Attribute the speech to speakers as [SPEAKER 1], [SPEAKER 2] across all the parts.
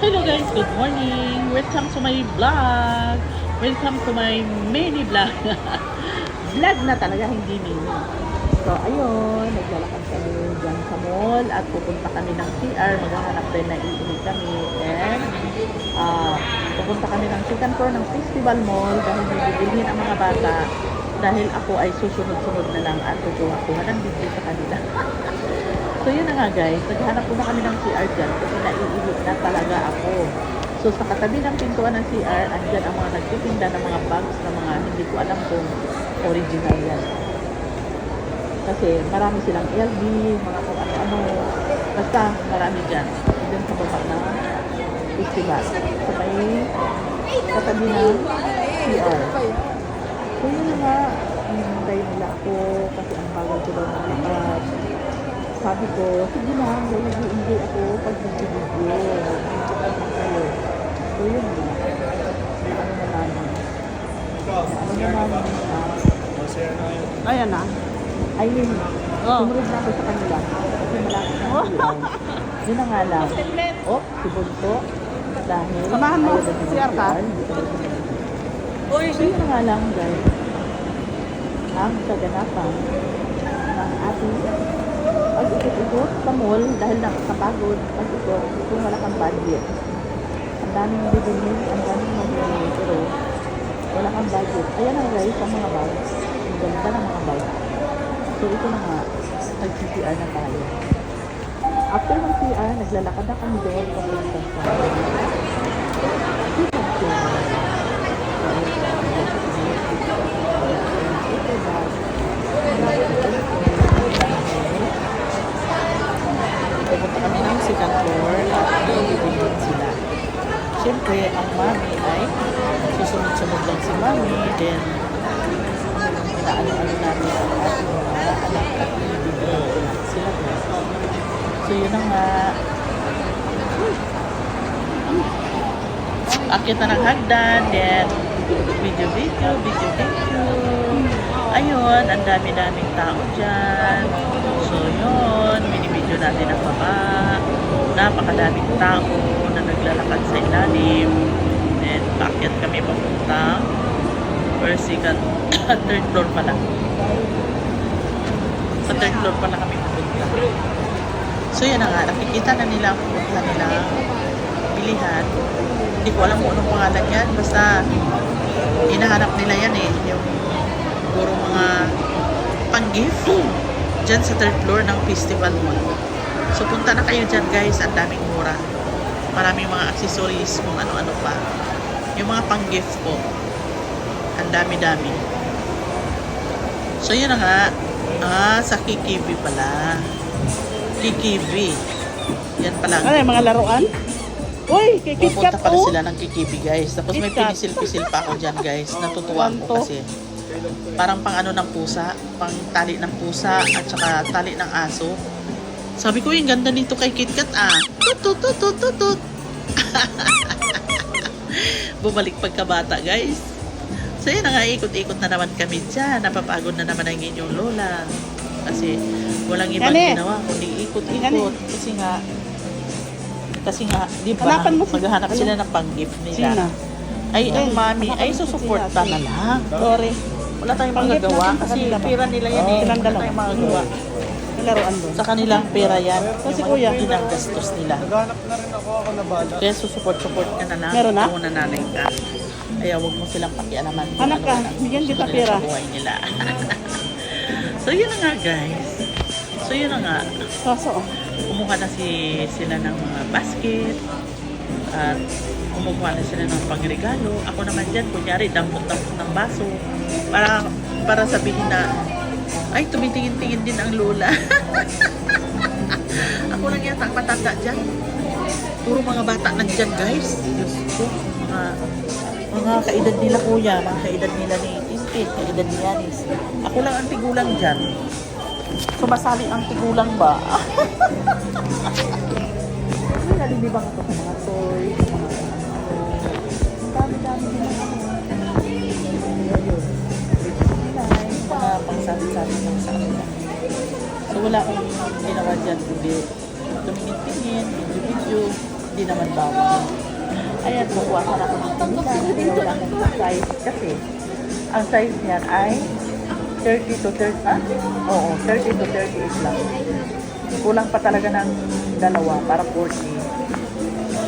[SPEAKER 1] Hello guys, good morning. Welcome to my vlog. Welcome to my mini vlog. Vlog na talaga, hindi mini. So ayun, naglalakad kami dyan sa mall at pupunta kami ng CR. Maghahanap din na iinig kami. And pupunta kami ng second floor ng Festival Mall dahil may bibilhin ang mga bata. Dahil ako ay susunod-sunod na lang at kukuha ng video sa kanila. So yun na nga guys, naghahanap po na kami ng CR dyan kasi naiihip na talaga ako. So sa katabi ng pintuan ng CR, andyan ang mga nagtitinda ng mga bags na mga hindi ko alam kung original yan. Kasi marami silang LV, mga kung ano-ano. Basta marami dyan. Dyan sa baba na festival. So may katabi ng CR. So yun na nga, hinintay nila ako kasi ang bagal ko daw maglakad. Sabi ko, sige na, hindi ako pag nag-video. So yun na.
[SPEAKER 2] Ayan na.
[SPEAKER 1] Ayun. Sumunod na ako sa kanila. Kasi malapit na ako. Yun na nga lang. Si Bunso. Dahil
[SPEAKER 2] samahan mo, CR ka?
[SPEAKER 1] So yun na nga lang, guys. Ang kaganapan ng ating pag-ikot-ikot sa mall dahil nakakapagod pag-ikot kung wala kang budget. Ang daming bibilhin, ang daming mabili, pero wala kang budget. Ayan ang guys, ang mga bags. Ang ganda ng mga bags. So ito na nga, nag-CR na tayo. After ng CR, naglalakad na kami doon papunta sa pupunta kami ng second floor at bibilhin sila. Siyempre, ang mami ay susunod-sunod lang si mami, then inaano-ano namin ang ating mga anak at bibigyan sila. So yun na nga. Akit na ng hagdan, then video. Ayun, ang dami-daming tao dyan. So yun, mini-video natin ang baba. Napakadaming tao na naglalakad sa ilalim. Then, paakyat kami papunta. First, second, third floor pala. Sa third floor pala kami pupunta. So yun na nga, nakikita na nila ang pupunta nila bilihan. Hindi ko alam kung anong pangalan yan. Basta, hinahanap nila yan eh. Yung puro mga pang-gift dyan sa third floor ng Festival Mall. So punta na kayo dyan guys, ang daming mura. Maraming mga accessories kung ano-ano pa. Yung mga pang-gift po. Ang dami-dami. So yun na nga. Sa Kikibi pala. Kikibi. Yan pala.
[SPEAKER 2] Ano yung mga laruan? Uy, KitKat
[SPEAKER 1] pupunta pala sila ng Kikibi guys. Tapos may pinisil-pisil pa ako dyan guys. Natutuwa ko kasi. Parang pang ano ng pusa, pang tali ng pusa at saka tali ng aso. Sabi ko, yung ganda nito kay KitKat Tut. Bumalik pagkabata guys. So yun na nga, ikot-ikot na naman kami dyan. Napapagod na naman ang inyong lola. Kasi walang ibang ginawa kundi ikot-ikot. Kasi nga, di ba, maghahanap sila ng pang-gift nila.
[SPEAKER 2] Sina?
[SPEAKER 1] Ay, ang mami, ay susuporta na lang.
[SPEAKER 2] Sorry.
[SPEAKER 1] Wala tayong magagawa kasi pera nila yan eh. Wala tayong magagawa.
[SPEAKER 2] Laruan doon.
[SPEAKER 1] Sa kanilang pera yan.
[SPEAKER 2] Kasi
[SPEAKER 1] yung
[SPEAKER 2] kuya,
[SPEAKER 1] ginanggastos nila.
[SPEAKER 3] Naghanap na rin ako na bala.
[SPEAKER 1] Kaya susuport-support ka na lang.
[SPEAKER 2] Meron na?
[SPEAKER 1] Kung nananay ka. Kaya huwag mo silang pakialaman. kung
[SPEAKER 2] Anak ka,
[SPEAKER 1] ano ang
[SPEAKER 2] bigyan
[SPEAKER 1] gusto
[SPEAKER 2] kita
[SPEAKER 1] nila
[SPEAKER 2] pera.
[SPEAKER 1] sa buhay nila. So yun na nga guys. So yun na nga.
[SPEAKER 2] Kaso,
[SPEAKER 1] Kumuha na sila ng mga basket. At kumuha na sila ng pangregalo. Ako naman dyan, kunyari, dampot-dampot ng baso. Para sabihin na, ay, tumitingin-tingin din ang lola. Ako lang yata ang matanda dyan. Puro mga bata nandyan, guys. Diyos ko, mga kaedad nila kuya, mga kaedad nila ni Tintin, kaedad ni Yanis. Ako lang ang tigulang dyan. Sumasali ang tigulang ba? May nalilibang ako sa mga toys, dami-dami nila. Mga pangsabi-sabi ng sa kanila. So wala akong ginawa dyan kundi tumingin-tingin, video-video. Di naman bawal. Ayan, kukuha ka na ako ng tinilan. Kaya wala akong size. Kasi, ang size niyan ay 30 to 30, Oo, 30 to 38 lang. Kulang pa talaga ng dalawa para 40.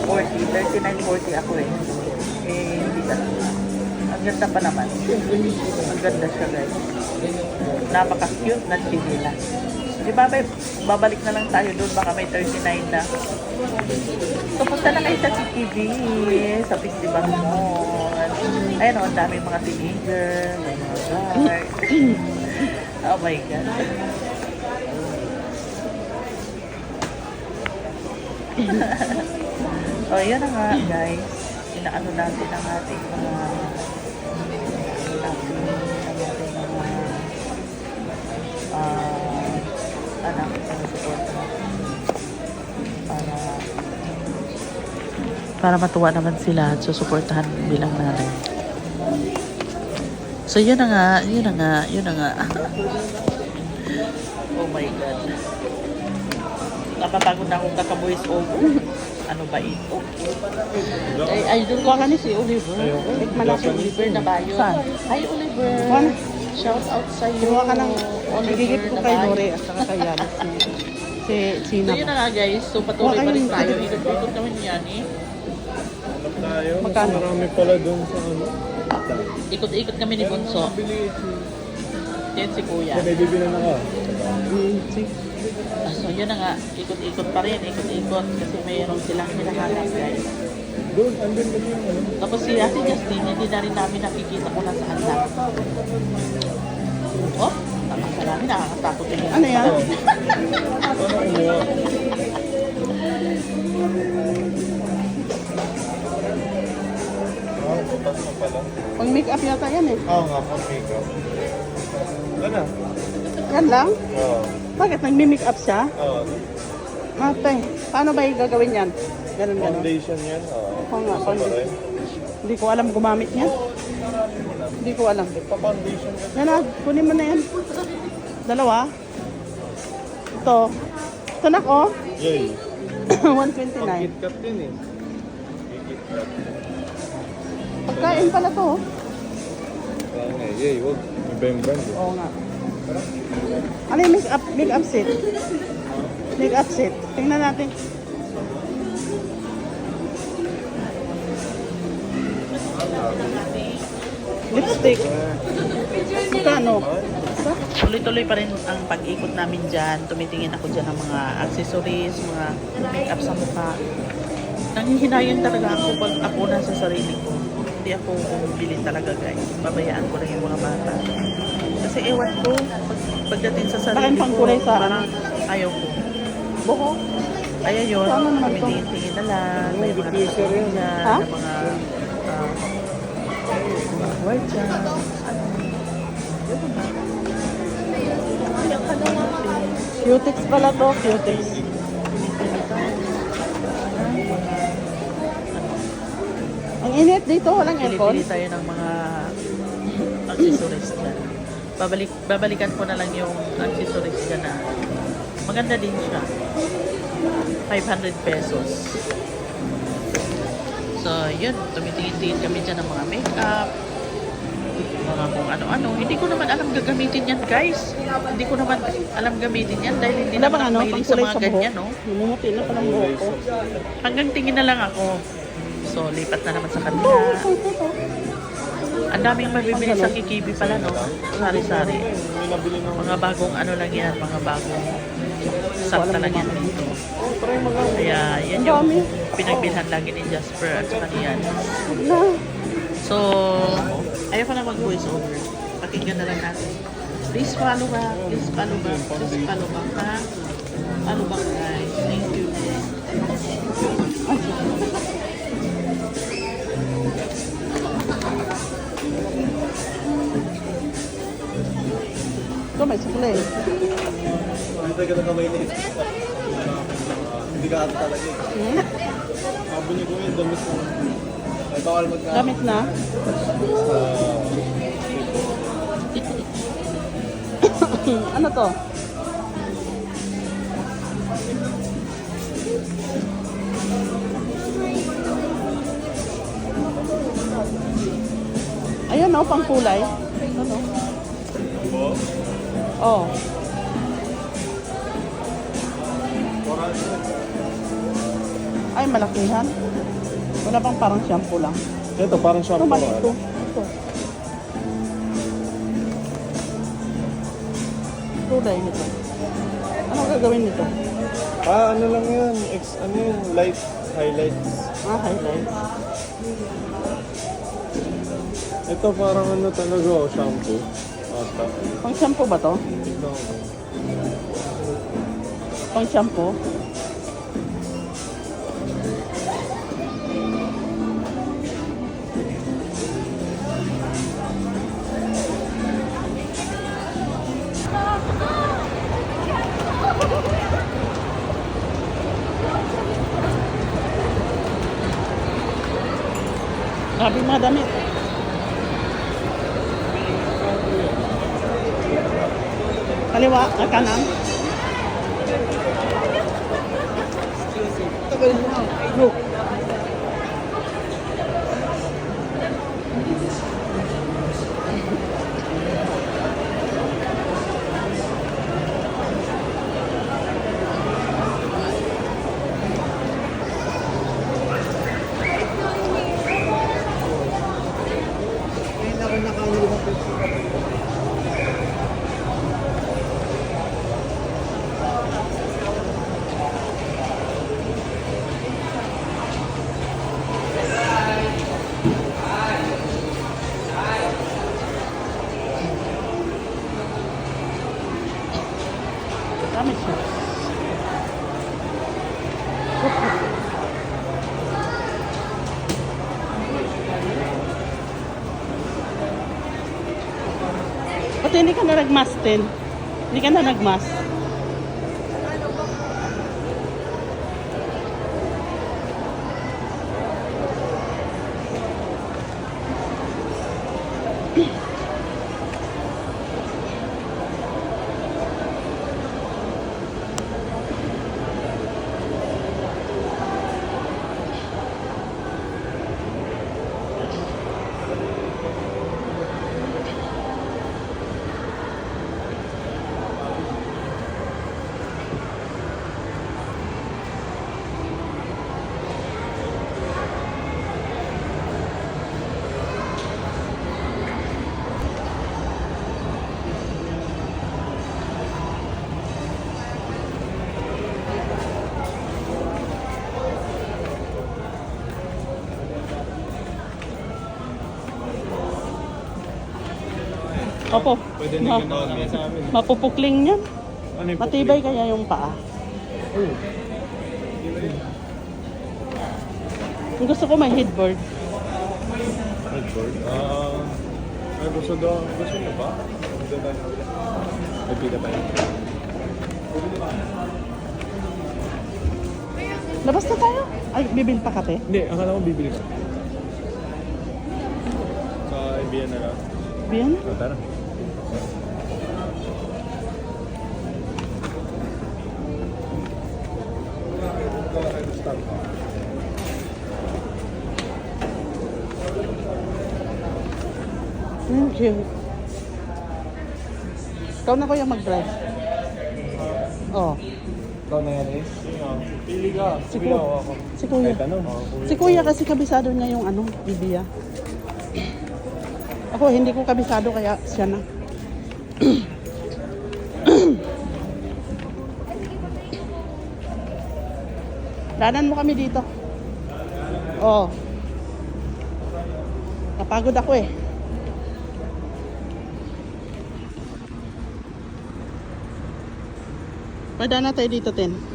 [SPEAKER 1] 39, 40 ako eh. Hindi talaga. Ang ganda pa naman. Ang ganda siya guys. Napaka-cute na tinilan. Di ba, babalik na lang tayo doon. Baka may 39 na. So, punta na kayo sa CTV, sa Festival Mall. Ayan o, ang dami mga teenager, may mga guard. Oh my God. So, yun na nga, guys. Inaano natin ang ating mga anak para matuwa naman sila at susuportahan bilang nanay. So yun na nga. Oh my God. Napapagod na akong kaka-voice over. Ano ba ito? Ay, idol ko ka ni si Oliver. Si Oliver na ba yun?
[SPEAKER 2] Saan?
[SPEAKER 1] Hi Oliver.
[SPEAKER 2] Juan?
[SPEAKER 1] Shout out sa iyo.
[SPEAKER 2] Kuha ka ng nagigip ko kay
[SPEAKER 1] Nabayo.
[SPEAKER 2] Lore at saka kay Yanis. Si Sina.
[SPEAKER 1] So yun na nga guys. So patuloy
[SPEAKER 2] Kuha
[SPEAKER 1] pa rin
[SPEAKER 2] kayo.
[SPEAKER 1] tayo. Ikot-ikot naman yan eh.
[SPEAKER 3] Hanap tayo. Mas
[SPEAKER 2] Magkano?
[SPEAKER 3] marami pala doon sa ano.
[SPEAKER 1] Ikot-ikot kami ni Bunso. Yan si Kuya.
[SPEAKER 3] May bibili na ako.
[SPEAKER 1] So yun na nga. Ikot-ikot pa rin. Ikot-ikot. Kasi mayroon silang hinahanap guys.
[SPEAKER 3] Doon, andun din yung ano.
[SPEAKER 1] Tapos si Ate Justine, hindi na rin namin nakikita kung nasaan lang. Oh, tapos na namin. Nakakatakot din.
[SPEAKER 2] Ano yan?
[SPEAKER 3] Ano kumuha? Butas mo pala.
[SPEAKER 2] Pang make-up yata yan eh.
[SPEAKER 3] Oo nga, pang makeup. Ano?
[SPEAKER 2] Yan lang?
[SPEAKER 3] Oo.
[SPEAKER 2] Bakit nagmi-make up siya?
[SPEAKER 3] Oo.
[SPEAKER 2] Ate, paano ba yung gagawin yan? Ganun.
[SPEAKER 3] Foundation yan. Oo.
[SPEAKER 2] Oo nga,
[SPEAKER 3] Gusto mo rin?
[SPEAKER 2] Hindi ko alam gumamit niya. Hindi ko alam.
[SPEAKER 3] Pa-foundation yan.
[SPEAKER 2] Yan na, kunin mo na yan. Dalawa. Ito. Ito na ko.
[SPEAKER 3] Yay.
[SPEAKER 2] 129.
[SPEAKER 3] Pang-KitKat din eh. KitKat.
[SPEAKER 2] Pagkain pala to.
[SPEAKER 3] Kaya nga, yay, wag. Iba yung brand eh.
[SPEAKER 2] Oo nga. Ano yung make-up set? Make-up set. Tingnan natin. Lipstick. Magkano?
[SPEAKER 1] Tuloy-tuloy pa rin ang pag-ikot namin dyan. Tumitingin ako dyan ng mga accessories, mga make-up sa mukha. Nanghihinayan talaga ako pag ako nasa sarili ko. Hindi ako bumibili talaga guys. Babayaan ko lang yung mga bata. Kasi ewan ko, pagdating sa sarili
[SPEAKER 2] Bakit pang kulay sa
[SPEAKER 1] parang ayaw ko. Buhok. Ay, ayun.
[SPEAKER 2] Tama naman to.
[SPEAKER 1] Tumitingin na lang. May mga
[SPEAKER 3] Diffuser yun.
[SPEAKER 1] dyan,
[SPEAKER 2] Ha?
[SPEAKER 1] na mga word dyan.
[SPEAKER 2] Cutex pala to. Cutex. Ang init dito. Walang aircon.
[SPEAKER 1] Pili-pili tayo ng mga accessories dyan. Babalikan ko na lang yung accessories dyan na maganda din siya. 500 pesos. So, yun. Tumitingin-tingin kami dyan ng mga makeup. Mga kung ano-ano. Hindi ko naman alam gagamitin yan, guys. Hindi ko naman alam gamitin yan dahil hindi
[SPEAKER 2] Wala
[SPEAKER 1] naman
[SPEAKER 2] bang
[SPEAKER 1] ako
[SPEAKER 2] ano?
[SPEAKER 1] mahilig
[SPEAKER 2] Pang
[SPEAKER 1] sa
[SPEAKER 2] kulay
[SPEAKER 1] mga
[SPEAKER 2] sa buhok?
[SPEAKER 1] ganyan, no?
[SPEAKER 2] Namumuti na pala ang buhok ko.
[SPEAKER 1] Hanggang tingin na lang ako. So, lipat na naman sa kanila. Ang daming mabibili sa Kikibi pala, no? Sari-sari.
[SPEAKER 3] May nabili ng
[SPEAKER 1] Mga bagong ano lang yan, mga bagong salta lang yan dito.
[SPEAKER 3] try mo lang.
[SPEAKER 1] Kaya yan
[SPEAKER 2] Ang
[SPEAKER 1] yung
[SPEAKER 2] dami.
[SPEAKER 1] pinagbilhan lagi ni Jasper at saka niyan.
[SPEAKER 2] Na.
[SPEAKER 1] So, ayaw ko na mag-voice over. Pakinggan na lang natin. Please follow back. Please follow back. Please follow back, ha? Follow back, guys. Thank you.
[SPEAKER 2] Ito may suklay.
[SPEAKER 3] Hindi tayo ka kamay na ito. Hindi ka ata talaga eh. Sabi niyo ko yung damit mo. Ay, bawal magka...
[SPEAKER 2] Gamit na. Ano to? Ayan o, pang kulay. Ano?
[SPEAKER 3] Oo.
[SPEAKER 2] Oh. Ay, malakihan. Wala bang parang shampoo lang?
[SPEAKER 3] Ito, parang
[SPEAKER 2] Ito,
[SPEAKER 3] shampoo.
[SPEAKER 2] mali ito. Ito. Kulay nito. Ano gagawin nito?
[SPEAKER 3] Ano lang yan? Ano yung light highlights?
[SPEAKER 2] Highlight.
[SPEAKER 3] Ito parang ano talaga, shampoo. Ata.
[SPEAKER 2] Pang shampoo ba to?
[SPEAKER 3] Ito.
[SPEAKER 2] Pang shampoo? Grabe mga damit. Kaliwa, kanan. Look. Dami siya. Pati hindi ka na nag-mask din. Hindi ka na nag-mask. Opo.
[SPEAKER 3] Pwede na yung ginawa sa amin.
[SPEAKER 2] Mapupukling yan.
[SPEAKER 3] Ano yung
[SPEAKER 2] Matibay kaya yung paa.
[SPEAKER 3] Oo.
[SPEAKER 2] Kung gusto ko may headboard.
[SPEAKER 3] Headboard? Ay, gusto niyo ba? Gusto tayo na ulit. Nagpita tayo.
[SPEAKER 2] Labas na tayo. Ay, bibili pa kate.
[SPEAKER 3] Hindi, akala ko bibili ka. Sa IBN na lang.
[SPEAKER 2] Biyan?
[SPEAKER 3] Tara.
[SPEAKER 2] Cute. Ikaw na kuya mag-drive. Oh.
[SPEAKER 3] Ikaw na yan eh. Pili ka.
[SPEAKER 2] Si
[SPEAKER 3] Pili
[SPEAKER 2] Kuya.
[SPEAKER 3] ako.
[SPEAKER 2] Si Kuya.
[SPEAKER 3] Kahit ano.
[SPEAKER 2] Si Kuya kasi kabisado niya yung ano, Bibiya. Ako hindi ko kabisado kaya siya na. Danan mo kami dito. Oh. Napagod ako eh. Pwede na tayo dito, Ten.